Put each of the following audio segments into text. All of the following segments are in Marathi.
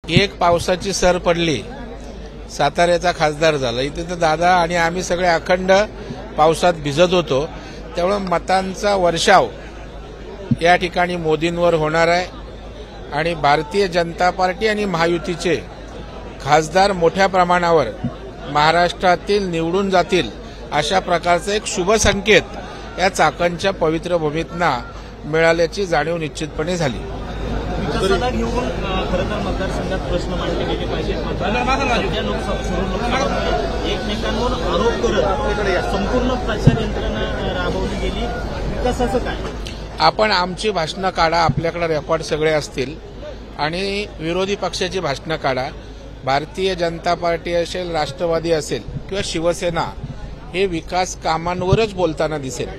एक पावसाची सर पडली, साताऱ्याचा खासदार झाला. इथे तर दादा आणि आम्ही सगळे अखंड पावसात भिजत होतो. त्यामुळे मतांचा वर्षाव या ठिकाणी मोदींवर होणार आहे आणि भारतीय जनता पार्टी आणि महायुतीचे खासदार मोठ्या प्रमाणावर महाराष्ट्रातील निवडून जातील अशा प्रकारचा एक शुभ संकेत या चाकणच्या पवित्र भूमीतना मिळाल्याची जाणीव निश्चितपणे झाली. विकासाला घेऊन खरं तर मतदारसंघात प्रश्न मांडले गेले पाहिजेत. एकमेकांवर आरोप करत संपूर्ण प्रचार यंत्रणा राबवली गेली. विकासाचं काय? आपण आमची भाषणं काढा, आपल्याकडे रेकॉर्ड सगळे असतील आणि विरोधी पक्षाची भाषणं काढा. भारतीय जनता पार्टी असेल, राष्ट्रवादी असेल किंवा शिवसेना हे विकास कामांवरच बोलताना दिसेल.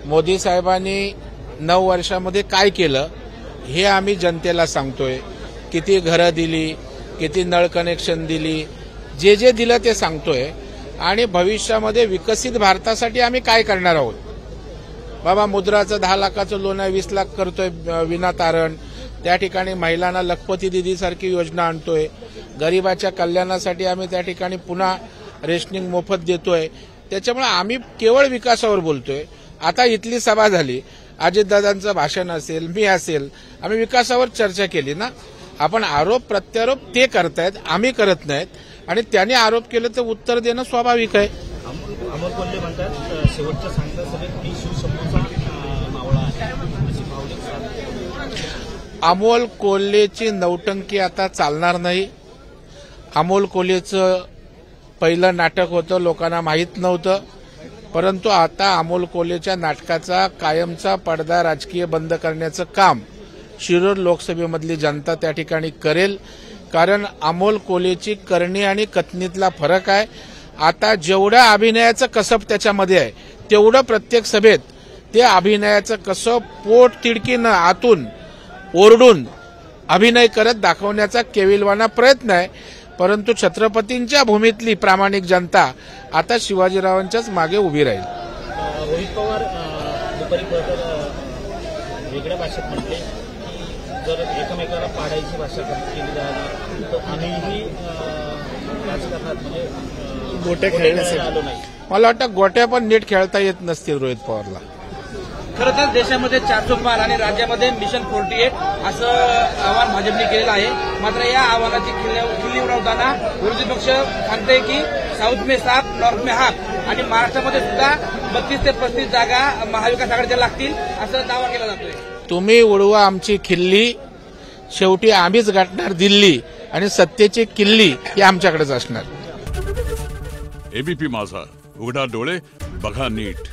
मोदी साहेबांनी 9 वर्षामध्ये काय केलं हे आम्ही जनतेला सांगतोय. किती घरं दिली, किती नळ कनेक्शन दिली, जे जे दिलं ते सांगतोय आणि भविष्यामध्ये विकसित भारतासाठी आम्ही काय करणार आहोत. बाबा मुद्राचं 10 लाखाचं लोन आहे, 20 लाख करतोय विनातारण. त्या ठिकाणी महिलांना लखपती दिदी सारखी योजना आणतोय. गरिबाच्या कल्याणासाठी आम्ही त्या ठिकाणी पुन्हा रेशनिंग मोफत देतोय. त्याच्यामुळे आम्ही केवळ विकासावर बोलतोय. आता इथली सभा झाली, अजितदादांचं भाषण असेल, मी असेल, आम्ही विकासावर चर्चा केली ना. आपण आरोप प्रत्यारोप ते करतायत, आम्ही करत नाहीत आणि त्यांनी आरोप केले तर उत्तर देणं स्वाभाविक आहे. अमोल कोल्हे म्हणतात शेवटच्या सांगता सभेत मी शिवसमोरचा मावळा आहे अशी भावनिक. अमोल कोल्हेची नौटंकी आता चालणार नाही. अमोल कोल्हेचं पहिलं नाटक होतं, लोकांना माहीत नव्हतं, परंतु आता अमोल कोल्हेच्या नाटकाचा कायमचा पडदा राजकीय बंद करण्याचं काम शिरूर लोकसभेमधली जनता त्या ठिकाणी करेल. कारण अमोल कोल्हेची करणी आणि कथनीतला फरक आहे. आता जेवढं अभिनयाचं कसब त्याच्यामध्ये आहे तेवढं प्रत्येक सभेत ते अभिनयाचं कसब पोट तिडकीनं आतून ओरडून अभिनय करत दाखवण्याचा केविलवाना प्रयत्न आहे. परंतु छत्रपतींच्या भूमीतली प्रामाणिक जनता आता शिवाजीरावांच्याच मागे उभी राहील. रोहित पवार दुपारी वेगळ्या भाषेत म्हटले जर एकमेकाला पाडायची भाषा केली जाईल तर आम्हीही राजकारणात म्हणजे गोट्या खेळण्यासाठी आलो नाही. मला वाटतं गोट्या पण नीट खेळता येत नसतील रोहित पवारला. खरं तर देशामध्ये 400 पार आणि राज्यामध्ये मिशन 48 असं आवाहन भाजपने केलेलं आहे. मात्र या आव्हानाची खिल्ली उडवताना विरोधी पक्ष सांगते की साऊथ में 7 नॉर्थ में हाफ आणि महाराष्ट्रामध्ये सुद्धा 32 ते 35 जागा महाविकास आघाडीच्या लागतील असं दावा केला जातोय. तुम्ही उडवा आमची खिल्ली, शेवटी आम्हीच गाठणार दिल्ली आणि सत्तेची किल्ली ही आमच्याकडेच असणार. एबीपी माझा, उघडा डोळे बघा नीट.